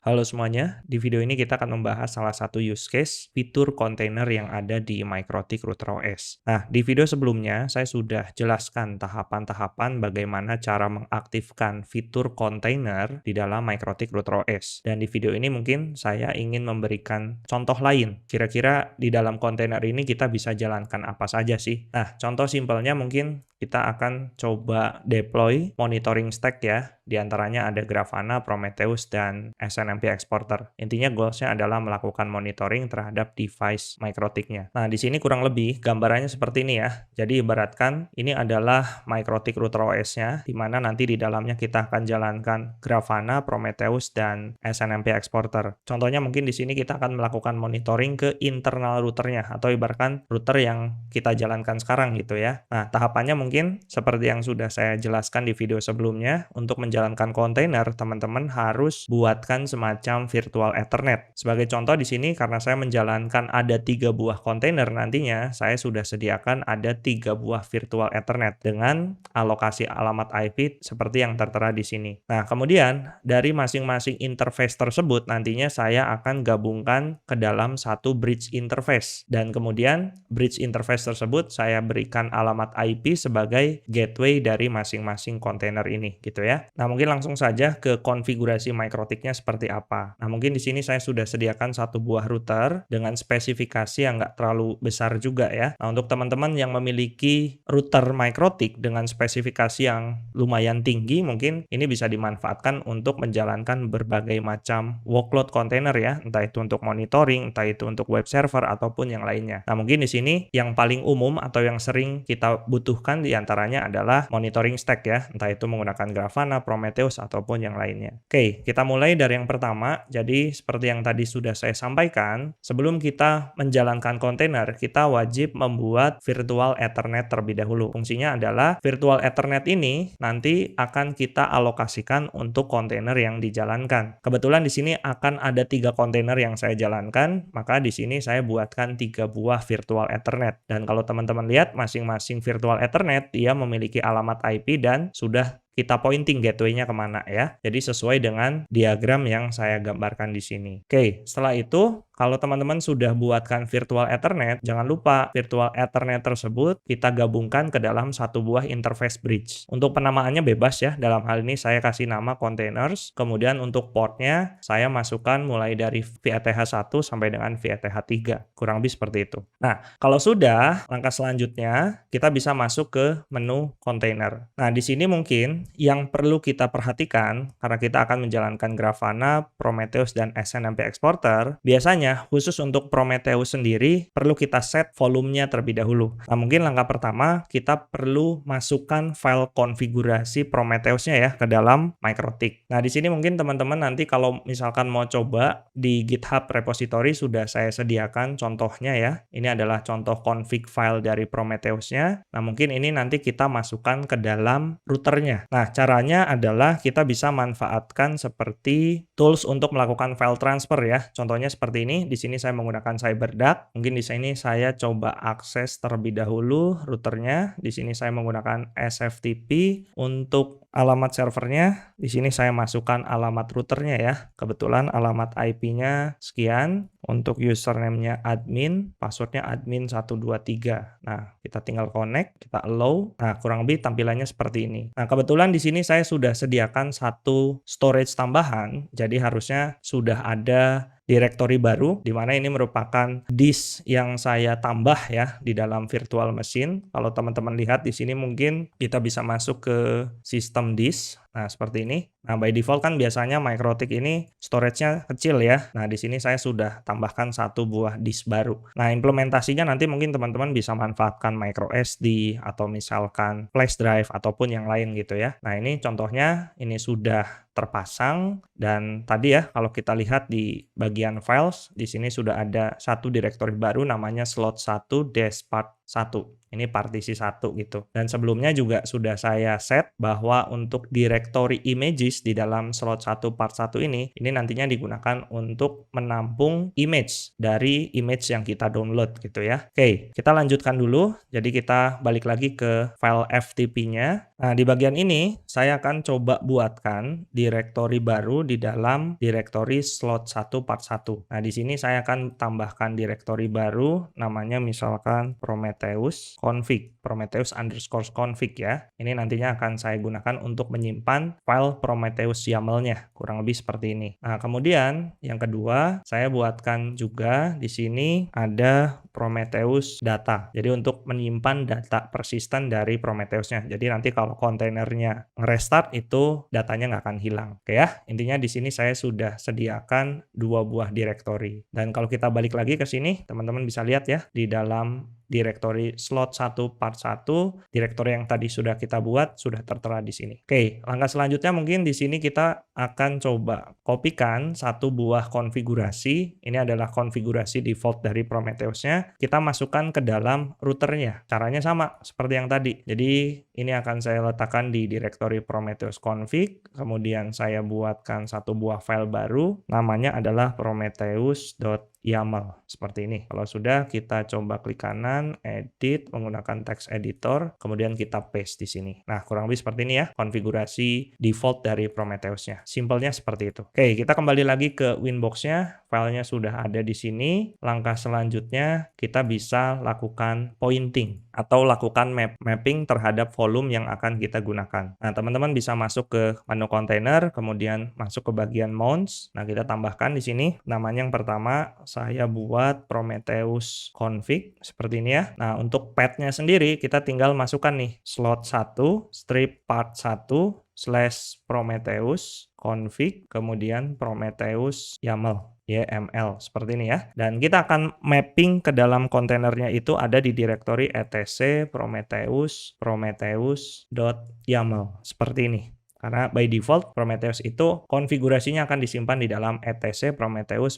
Halo semuanya, di video ini kita akan membahas salah satu use case fitur kontainer yang ada di MikroTik Router OS. Nah, di video sebelumnya saya sudah jelaskan tahapan-tahapan bagaimana cara mengaktifkan fitur kontainer di dalam MikroTik Router OS. Dan di video ini mungkin saya ingin memberikan contoh lain. Kira-kira di dalam kontainer ini kita bisa jalankan apa saja sih? Nah, contoh simpelnya mungkin kita akan coba deploy monitoring stack ya. Di antaranya ada Grafana, Prometheus, dan SNMP Exporter. Intinya goals-nya adalah melakukan monitoring terhadap device MikroTik-nya. Nah, di sini kurang lebih gambarannya seperti ini ya. Jadi ibaratkan ini adalah MikroTik Router OS-nya, di mana nanti di dalamnya kita akan jalankan Grafana, Prometheus, dan SNMP Exporter. Contohnya mungkin di sini kita akan melakukan monitoring ke internal routernya, atau ibaratkan router yang kita jalankan sekarang gitu ya. Nah, tahapannya mungkin seperti yang sudah saya jelaskan di video sebelumnya. Untuk menjalankan kontainer, teman-teman harus buatkan semacam virtual Ethernet. Sebagai contoh di sini, karena saya menjalankan ada 3 buah kontainer nantinya, saya sudah sediakan ada 3 buah virtual Ethernet dengan alokasi alamat IP seperti yang tertera di sini. Nah, kemudian dari masing-masing interface tersebut nantinya saya akan gabungkan ke dalam satu bridge interface. Dan kemudian bridge interface tersebut saya berikan alamat IP sebagai gateway dari masing-masing kontainer ini gitu ya. Nah, mungkin langsung saja ke konfigurasi MikroTik-nya seperti apa. Nah, mungkin di sini saya sudah sediakan satu buah router dengan spesifikasi yang nggak terlalu besar juga ya. Nah, untuk teman-teman yang memiliki router MikroTik dengan spesifikasi yang lumayan tinggi, mungkin ini bisa dimanfaatkan untuk menjalankan berbagai macam workload kontainer ya, entah itu untuk monitoring, entah itu untuk web server, ataupun yang lainnya. Nah, mungkin di sini yang paling umum atau yang sering kita butuhkan diantaranya adalah monitoring stack ya, entah itu menggunakan Grafana, Prometheus, ataupun yang lainnya. Oke, kita mulai dari yang pertama. Jadi seperti yang tadi sudah saya sampaikan, sebelum kita menjalankan kontainer, kita wajib membuat virtual Ethernet terlebih dahulu. Fungsinya adalah virtual Ethernet ini nanti akan kita alokasikan untuk kontainer yang dijalankan. Kebetulan di sini akan ada 3 kontainer yang saya jalankan, maka di sini saya buatkan 3 buah virtual Ethernet. Dan kalau teman-teman lihat, masing-masing virtual Ethernet dia memiliki alamat IP dan sudah kita pointing gateway-nya kemana ya. Jadi sesuai dengan diagram yang saya gambarkan di sini. Oke, setelah itu kalau teman-teman sudah buatkan virtual Ethernet, jangan lupa virtual Ethernet tersebut kita gabungkan ke dalam satu buah interface bridge. Untuk penamaannya bebas ya, dalam hal ini saya kasih nama containers, kemudian untuk portnya saya masukkan mulai dari VATH1 sampai dengan VATH3, kurang lebih seperti itu. Nah, kalau sudah, langkah selanjutnya kita bisa masuk ke menu container. Nah, di sini mungkin yang perlu kita perhatikan, karena kita akan menjalankan Grafana, Prometheus, dan SNMP Exporter, biasanya khusus untuk Prometheus sendiri perlu kita set volumenya terlebih dahulu. Nah, mungkin langkah pertama kita perlu masukkan file konfigurasi Prometheusnya ya ke dalam MikroTik. Nah, di sini mungkin teman-teman nanti kalau misalkan mau coba di GitHub repository sudah saya sediakan contohnya ya. Ini adalah contoh config file dari Prometheusnya. Nah, mungkin ini nanti kita masukkan ke dalam routernya. Nah, caranya adalah kita bisa manfaatkan seperti tools untuk melakukan file transfer ya. Contohnya seperti ini. Di sini saya menggunakan CyberDuck. Mungkin di sini saya coba akses terlebih dahulu routernya. Di sini saya menggunakan SFTP. Untuk alamat servernya, di sini saya masukkan alamat routernya ya. Kebetulan alamat IP-nya sekian. Untuk username-nya admin, password-nya admin123. Nah, kita tinggal connect, kita allow. Nah, kurang lebih tampilannya seperti ini. Nah, kebetulan di sini saya sudah sediakan satu storage tambahan, jadi harusnya sudah ada directory baru, di mana ini merupakan disk yang saya tambah ya di dalam virtual machine. Kalau teman-teman lihat di sini mungkin kita bisa masuk ke sistem disk. Nah, seperti ini. Nah, by default kan biasanya MikroTik ini storage-nya kecil ya. Nah, di sini saya sudah tambahkan satu buah disk baru. Nah, implementasinya nanti mungkin teman-teman bisa manfaatkan microSD atau misalkan flash drive ataupun yang lain gitu ya. Nah, ini contohnya ini sudah terpasang dan tadi ya kalau kita lihat di bagian files di sini sudah ada satu directory baru namanya slot 1 part 1. Ini partisi 1 gitu. Dan sebelumnya juga sudah saya set bahwa untuk directory directory images di dalam slot 1 part 1 ini nantinya digunakan untuk menampung image dari image yang kita download gitu ya. Oke, kita lanjutkan dulu. Jadi kita balik lagi ke file FTP-nya. Nah, di bagian ini saya akan coba buatkan directory baru di dalam directory slot 1 part 1. Nah, di sini saya akan tambahkan directory baru namanya misalkan Prometheus config, Prometheus_config ya. Ini nantinya akan saya gunakan untuk menyimpan file Prometheus YAML-nya, kurang lebih seperti ini. Nah, kemudian yang kedua, saya buatkan juga di sini ada Prometheus data. Jadi untuk menyimpan data persisten dari Prometheus-nya. Jadi nanti kalau kontainernya nge-restart itu datanya nggak akan hilang. Oke ya, intinya di sini saya sudah sediakan 2 buah directory. Dan kalau kita balik lagi ke sini, teman-teman bisa lihat ya, di dalam directory slot 1 part 1, directory yang tadi sudah kita buat sudah tertera di sini. Oke, langkah selanjutnya mungkin di sini kita akan coba kopikan satu buah konfigurasi. Ini adalah konfigurasi default dari Prometheus-nya. Kita masukkan ke dalam routernya. Caranya sama seperti yang tadi. Jadi ini akan saya letakkan di directory Prometheus config, kemudian saya buatkan satu buah file baru, namanya adalah prometheus.yaml, seperti ini. Kalau sudah, kita coba klik kanan, edit, menggunakan text editor, kemudian kita paste di sini. Nah, kurang lebih seperti ini ya, konfigurasi default dari Prometheus-nya. Simpelnya seperti itu. Oke, kita kembali lagi ke Winbox-nya, filenya sudah ada di sini. Langkah selanjutnya, kita bisa lakukan pointing, atau lakukan mapping terhadap volume yang akan kita gunakan. Nah, teman-teman bisa masuk ke menu container, kemudian masuk ke bagian mounts. Nah, kita tambahkan di sini namanya yang pertama saya buat Prometheus config seperti ini ya. Nah, untuk path-nya sendiri kita tinggal masukkan nih slot 1 strip part 1 / Prometheus config kemudian Prometheus YAML. YML seperti ini ya. Dan kita akan mapping ke dalam kontainernya itu ada di directory etc prometheus.yaml seperti ini. Karena by default Prometheus itu konfigurasinya akan disimpan di dalam etc Prometheus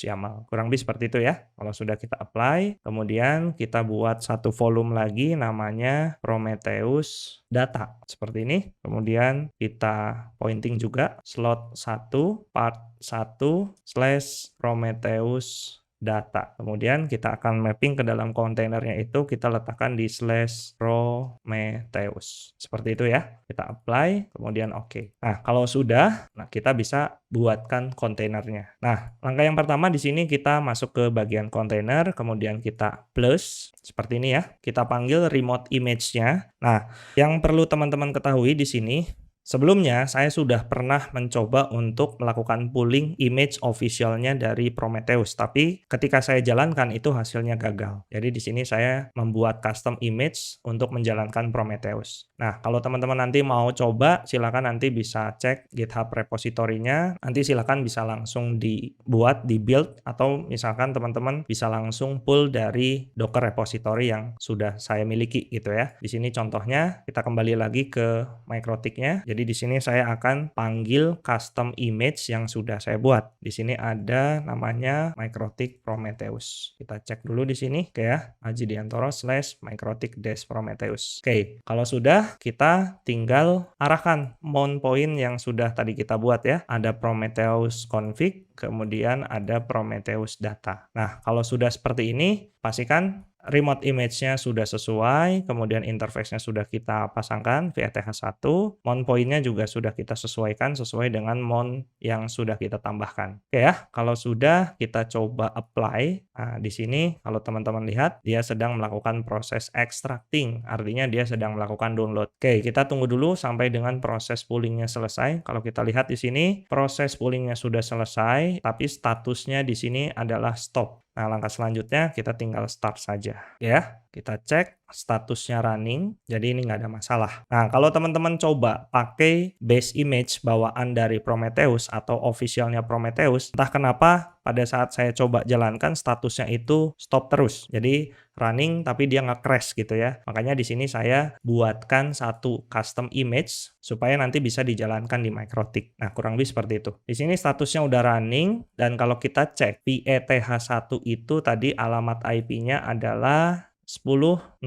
YAML. Kurang lebih seperti itu ya. Kalau sudah kita apply, kemudian kita buat satu volume lagi namanya Prometheus data seperti ini. Kemudian kita pointing juga slot 1 part 1 / Prometheus data. Kemudian kita akan mapping ke dalam kontainernya itu kita letakkan di /Prometheus. Seperti itu ya. Kita apply, kemudian oke. Nah, kalau sudah, kita bisa buatkan kontainernya. Nah, langkah yang pertama di sini kita masuk ke bagian kontainer, kemudian kita plus seperti ini ya. Kita panggil remote image-nya. Nah, yang perlu teman-teman ketahui di sini, sebelumnya, saya sudah pernah mencoba untuk melakukan pooling image officialnya dari Prometheus, tapi ketika saya jalankan itu hasilnya gagal. Jadi di sini saya membuat custom image untuk menjalankan Prometheus. Nah, kalau teman-teman nanti mau coba, silakan nanti bisa cek GitHub repository-nya. Nanti silakan bisa langsung dibuat, di-build, atau misalkan teman-teman bisa langsung pull dari Docker repository yang sudah saya miliki gitu ya. Di sini contohnya, kita kembali lagi ke MikroTik-nya. Jadi di sini saya akan panggil custom image yang sudah saya buat. Di sini ada namanya MikroTik Prometheus. Kita cek dulu di sini, oke ya, Aji Diantoro /MikroTik-Prometheus. Oke, kalau sudah, kita tinggal arahkan mount point yang sudah tadi kita buat ya. Ada Prometheus config, kemudian ada Prometheus data. Nah, kalau sudah seperti ini, pastikan remote image-nya sudah sesuai, kemudian interface-nya sudah kita pasangkan VTH1, mount point-nya juga sudah kita sesuaikan sesuai dengan mount yang sudah kita tambahkan. Oke ya, kalau sudah kita coba apply. Nah, di sini kalau teman-teman lihat dia sedang melakukan proses extracting, artinya dia sedang melakukan download. Oke, kita tunggu dulu sampai dengan proses pooling-nya selesai. Kalau kita lihat di sini proses pooling-nya sudah selesai, tapi statusnya di sini adalah stop. Nah, langkah selanjutnya kita tinggal start saja ya. Kita cek statusnya running, jadi ini nggak ada masalah. Nah, kalau teman-teman coba pakai base image bawaan dari Prometheus atau officialnya Prometheus, entah kenapa pada saat saya coba jalankan statusnya itu stop terus. Jadi running tapi dia nggak crash gitu ya. Makanya di sini saya buatkan satu custom image supaya nanti bisa dijalankan di MikroTik. Nah, kurang lebih seperti itu. Di sini statusnya udah running dan kalau kita cek VETH1 itu tadi alamat IP-nya adalah 10.0.0.1.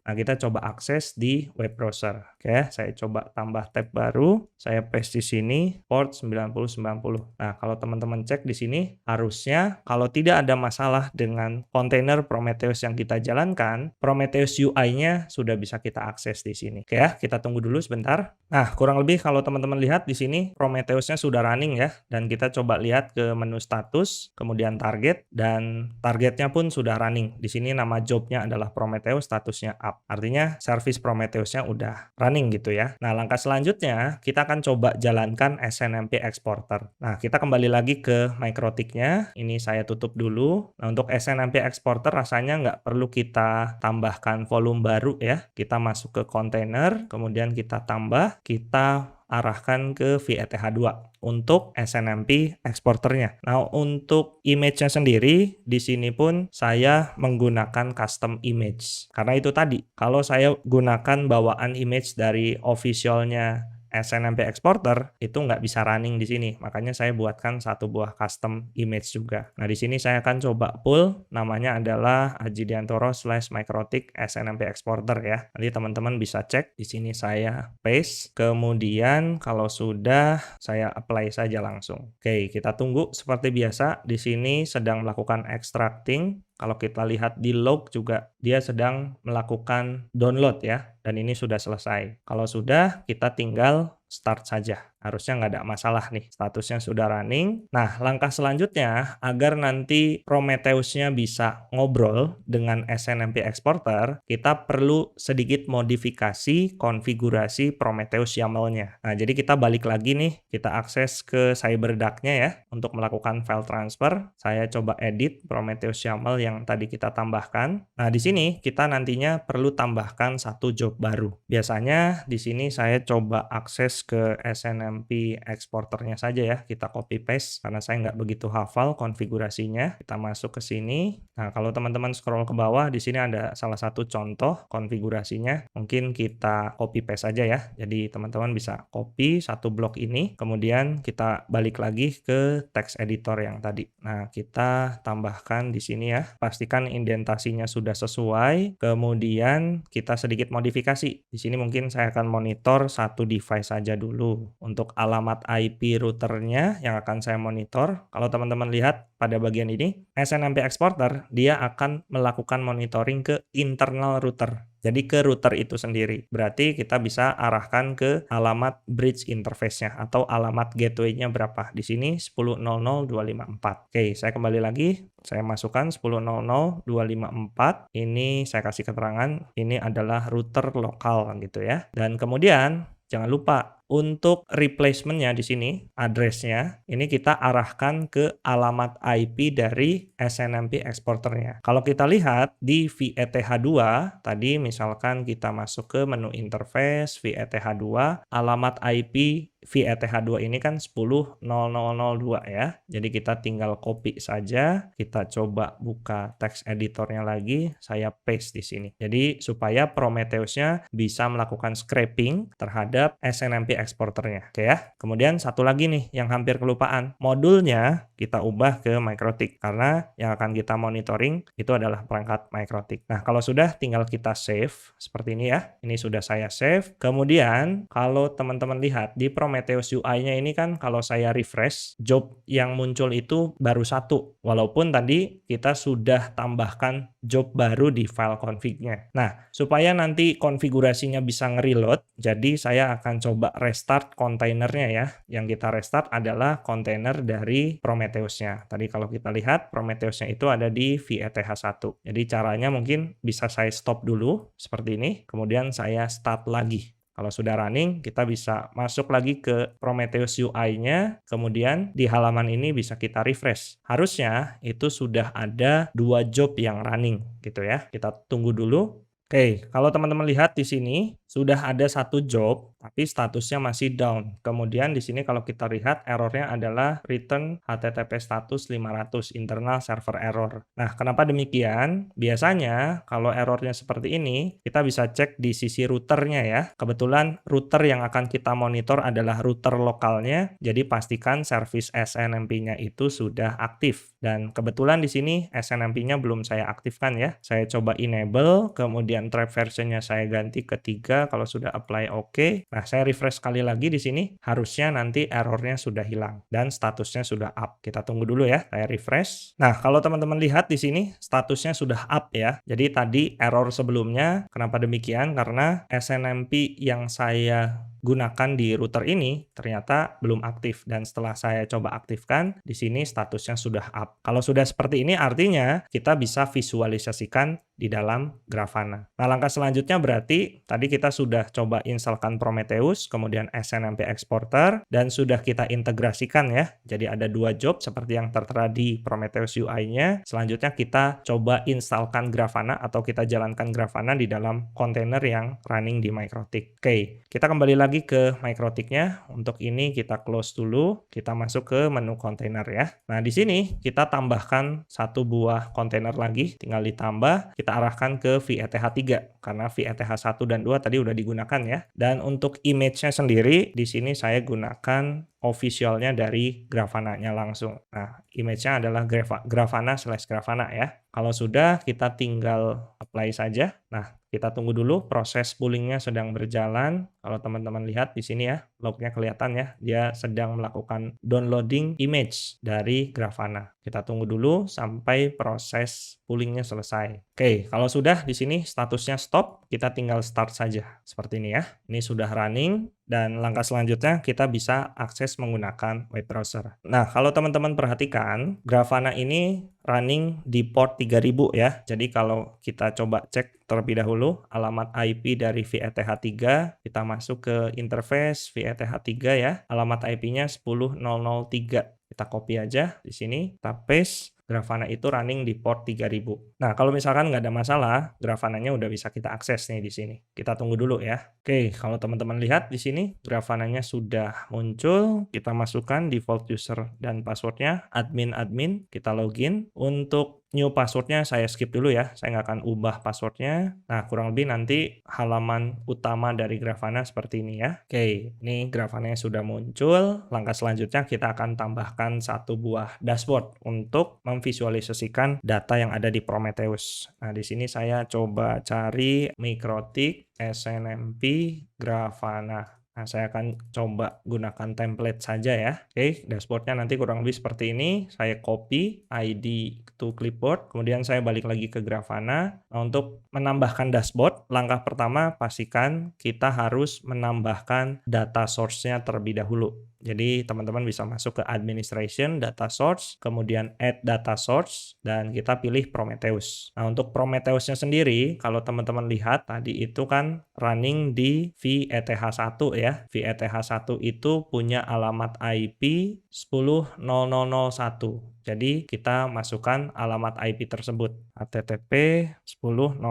Nah, kita coba akses di web browser. Oke, saya coba tambah tab baru, saya paste di sini, port 9090. Nah, kalau teman-teman cek di sini, harusnya kalau tidak ada masalah dengan kontainer Prometheus yang kita jalankan, Prometheus UI-nya sudah bisa kita akses di sini. Oke ya, kita tunggu dulu sebentar. Nah, kurang lebih kalau teman-teman lihat di sini, Prometheus-nya sudah running ya, dan kita coba lihat ke menu status, kemudian target, dan targetnya pun sudah running. Di sini nama jobnya adalah Prometheus, statusnya up. Artinya service Prometheus-nya udah running gitu ya. Nah, langkah selanjutnya kita akan coba jalankan SNMP Exporter. Nah, kita kembali lagi ke MikroTik-nya. Ini saya tutup dulu. Nah, untuk SNMP Exporter rasanya nggak perlu kita tambahkan volume baru ya. Kita masuk ke kontainer, kemudian kita tambah, kita arahkan ke VETH2 untuk SNMP exporternya. Nah, untuk image-nya sendiri, di sini pun saya menggunakan custom image. Karena itu tadi, kalau saya gunakan bawaan image dari officialnya SNMP exporter itu nggak bisa running di sini. Makanya saya buatkan satu buah custom image juga. Nah, di sini saya akan coba pull, namanya adalah ajidiantoro/mikrotik SNMP exporter ya. Nanti teman-teman bisa cek. Di sini saya paste. Kemudian kalau sudah, saya apply saja langsung. Oke, kita tunggu seperti biasa. Di sini sedang melakukan extracting. Kalau kita lihat di log juga dia sedang melakukan download ya, dan ini sudah selesai. Kalau sudah, kita tinggal start saja. Harusnya nggak ada masalah nih, statusnya sudah running. Nah, langkah selanjutnya agar nanti Prometheus-nya bisa ngobrol dengan SNMP exporter, kita perlu sedikit modifikasi konfigurasi Prometheus YAML-nya. Nah, jadi kita balik lagi nih, kita akses ke CyberDuck-nya ya untuk melakukan file transfer. Saya coba edit Prometheus YAML yang tadi kita tambahkan. Nah, di sini kita nantinya perlu tambahkan satu job baru. Biasanya di sini saya coba akses ke SNMP exporternya saja ya, kita copy paste karena saya nggak begitu hafal konfigurasinya. Kita masuk ke sini. Nah, kalau teman-teman scroll ke bawah, di sini ada salah satu contoh konfigurasinya. Mungkin kita copy paste saja ya. Jadi teman-teman bisa copy satu blok ini, kemudian kita balik lagi ke text editor yang tadi. Nah, kita tambahkan di sini ya. Pastikan indentasinya sudah sesuai. Kemudian kita sedikit modifikasi. Di sini mungkin saya akan monitor satu device saja dulu. Untuk alamat IP routernya yang akan saya monitor, kalau teman-teman lihat pada bagian ini, SNMP exporter dia akan melakukan monitoring ke internal router. Jadi ke router itu sendiri. Berarti kita bisa arahkan ke alamat bridge interface-nya atau alamat gateway-nya berapa. Di sini 10.0.0.254. Oke, saya kembali lagi. Saya masukkan 10.0.0.254. Ini saya kasih keterangan, ini adalah router lokal gitu ya. Dan kemudian jangan lupa untuk replacement-nya di sini, address-nya, ini kita arahkan ke alamat IP dari SNMP exporternya. Kalau kita lihat di VETH2, tadi misalkan kita masuk ke menu interface VETH2, alamat IP VETH2 ini kan 10.0.0.2 ya. Jadi kita tinggal copy saja, kita coba buka text editornya lagi, saya paste di sini. Jadi supaya Prometheus-nya bisa melakukan scraping terhadap SNMP exporternya. Oke ya. Kemudian satu lagi nih yang hampir kelupaan. Modulnya kita ubah ke MikroTik karena yang akan kita monitoring itu adalah perangkat MikroTik. Nah, kalau sudah tinggal kita save seperti ini ya. Ini sudah saya save. Kemudian kalau teman-teman lihat di Prometheus UI-nya ini kan kalau saya refresh, job yang muncul itu baru satu. Walaupun tadi kita sudah tambahkan job baru di file config-nya. Nah, supaya nanti konfigurasinya bisa nge-reload, jadi saya akan coba restart kontainernya ya. Yang kita restart adalah kontainer dari Prometheus-nya. Tadi kalau kita lihat Prometheus-nya itu ada di VETH1. Jadi caranya mungkin bisa saya stop dulu seperti ini, kemudian saya start lagi. Kalau sudah running, kita bisa masuk lagi ke Prometheus UI-nya, kemudian di halaman ini bisa kita refresh. Harusnya itu sudah ada 2 job yang running gitu ya. Kita tunggu dulu. Oke, kalau teman-teman lihat di sini sudah ada satu job tapi statusnya masih down. Kemudian di sini kalau kita lihat errornya adalah return HTTP status 500 internal server error. Nah, kenapa demikian? Biasanya kalau errornya seperti ini, kita bisa cek di sisi routernya ya. Kebetulan router yang akan kita monitor adalah router lokalnya, jadi pastikan service SNMP-nya itu sudah aktif. Dan kebetulan di sini SNMP-nya belum saya aktifkan ya. Saya coba enable, kemudian trap version-nya saya ganti ke 3, sudah, kalau sudah apply oke. Nah, saya refresh sekali lagi di sini, harusnya nanti errornya sudah hilang dan statusnya sudah up. Kita tunggu dulu ya, saya refresh. Nah, kalau teman-teman lihat di sini statusnya sudah up ya. Jadi tadi error sebelumnya, kenapa demikian? Karena SNMP yang saya gunakan di router ini ternyata belum aktif, dan setelah saya coba aktifkan di sini statusnya sudah up. Kalau sudah seperti ini artinya kita bisa visualisasikan di dalam Grafana. Nah, langkah selanjutnya berarti tadi kita sudah coba installkan Prometheus, kemudian SNMP Exporter, dan sudah kita integrasikan ya. Jadi ada dua job seperti yang tertera di Prometheus UI-nya. Selanjutnya kita coba installkan Grafana atau kita jalankan Grafana di dalam kontainer yang running di MikroTik. Oke, kita kembali lagi ke MikroTik-nya. Untuk ini kita close dulu, kita masuk ke menu kontainer ya. Nah, di sini kita tambahkan satu buah kontainer lagi, tinggal ditambah, kita arahkan ke VETH3 karena VETH1 dan 2 tadi udah digunakan ya. Dan untuk image-nya sendiri di sini saya gunakan officialnya dari Grafana-nya langsung. Nah, image-nya adalah Grafana/Grafana ya. Kalau sudah, kita tinggal apply saja. Nah, kita tunggu dulu, proses pooling-nya sedang berjalan. Kalau teman-teman lihat di sini ya, log-nya kelihatan ya, dia sedang melakukan downloading image dari Grafana. Kita tunggu dulu sampai proses pooling-nya selesai. Oke, kalau sudah di sini statusnya stop, kita tinggal start saja. Seperti ini ya. Ini sudah running. Dan langkah selanjutnya kita bisa akses menggunakan web browser. Nah, kalau teman-teman perhatikan, Grafana ini running di port 3000 ya. Jadi kalau kita coba cek terlebih dahulu alamat IP dari VETH3, kita masuk ke interface VETH3 ya. Alamat IP-nya 10.003. Kita copy aja di sini, kita paste. Grafana itu running di port 3000. Nah, kalau misalkan nggak ada masalah, Grafananya udah bisa kita akses nih di sini. Kita tunggu dulu ya. Oke, kalau teman-teman lihat di sini, Grafananya sudah muncul. Kita masukkan default user dan passwordnya, admin, kita login. Untuk new passwordnya saya skip dulu ya, saya nggak akan ubah passwordnya. Nah, kurang lebih nanti halaman utama dari Grafana seperti ini ya. Oke, ini Grafananya sudah muncul. Langkah selanjutnya kita akan tambahkan satu buah dashboard untuk memvisualisasikan data yang ada di Prometheus. Nah, di sini saya coba cari MikroTik SNMP Grafana. Nah, saya akan coba gunakan template saja ya. Oke, dashboardnya nanti kurang lebih seperti ini. Saya copy ID to clipboard, kemudian saya balik lagi ke Grafana. Nah, untuk menambahkan dashboard, langkah pertama pastikan kita harus menambahkan data source-nya terlebih dahulu. Jadi teman-teman bisa masuk ke administration, data source, kemudian add data source, dan kita pilih Prometheus. Nah, untuk Prometheus-nya sendiri, kalau teman-teman lihat tadi itu kan running di VETH1 ya. VETH1 itu punya alamat IP 10.0.0.1. Jadi kita masukkan alamat IP tersebut, http 10.0.0.1,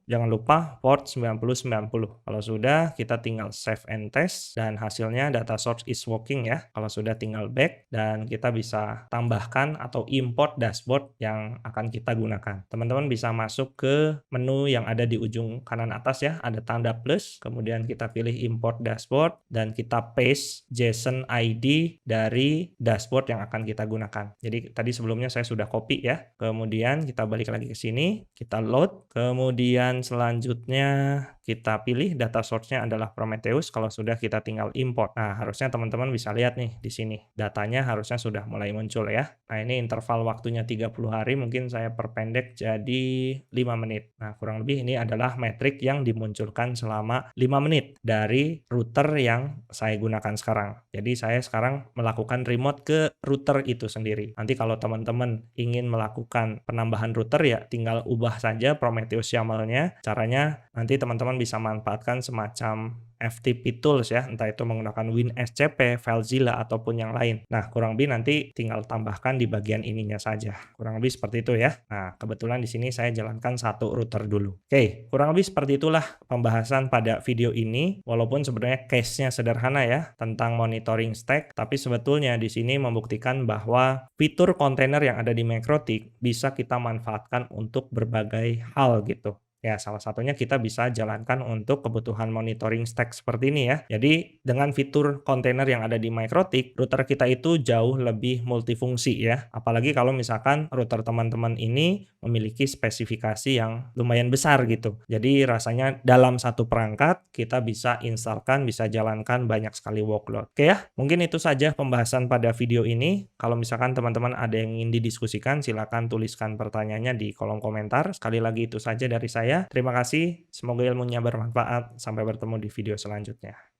jangan lupa port 9090. Kalau sudah, kita tinggal save and test, dan hasilnya data source is working ya. Kalau sudah, tinggal back, dan kita bisa tambahkan atau import dashboard yang akan kita gunakan. Teman-teman bisa masuk ke menu yang ada di ujung kanan atas ya, ada tanda plus, kemudian kita pilih import dashboard, dan kita paste JSON ID dari dashboard yang akan kita gunakan. Jadi tadi sebelumnya saya sudah copy ya. Kemudian kita balik lagi ke sini, kita load. Kemudian selanjutnya kita pilih data source-nya adalah Prometheus. Kalau sudah, kita tinggal import. Nah, harusnya teman-teman bisa lihat nih di sini. Datanya harusnya sudah mulai muncul ya. Nah, ini interval waktunya 30 hari, mungkin saya perpendek jadi 5 menit. Nah, kurang lebih ini adalah metrik yang dimunculkan selama 5 menit dari router yang saya gunakan sekarang. Jadi saya sekarang melakukan remote ke router itu sendiri. Nanti kalau teman-teman ingin melakukan penambahan router ya tinggal ubah saja Prometheus YAML-nya. Caranya nanti teman-teman bisa manfaatkan semacam FTP tools ya, entah itu menggunakan WinSCP, FileZilla, ataupun yang lain. Nah, kurang lebih nanti tinggal tambahkan di bagian ininya saja. Kurang lebih seperti itu ya. Nah, kebetulan di sini saya jalankan satu router dulu. Oke, kurang lebih seperti itulah pembahasan pada video ini. Walaupun sebenarnya case-nya sederhana ya, tentang monitoring stack, tapi sebetulnya di sini membuktikan bahwa fitur kontainer yang ada di MikroTik bisa kita manfaatkan untuk berbagai hal gitu. Ya, salah satunya kita bisa jalankan untuk kebutuhan monitoring stack seperti ini ya. Jadi, dengan fitur kontainer yang ada di MikroTik, router kita itu jauh lebih multifungsi ya. Apalagi kalau misalkan router teman-teman ini memiliki spesifikasi yang lumayan besar gitu. Jadi, rasanya dalam satu perangkat kita bisa instalkan, bisa jalankan banyak sekali workload. Oke ya, mungkin itu saja pembahasan pada video ini. Kalau misalkan teman-teman ada yang ingin didiskusikan, silakan tuliskan pertanyaannya di kolom komentar. Sekali lagi itu saja dari saya. Terima kasih, semoga ilmunya bermanfaat. Sampai bertemu di video selanjutnya.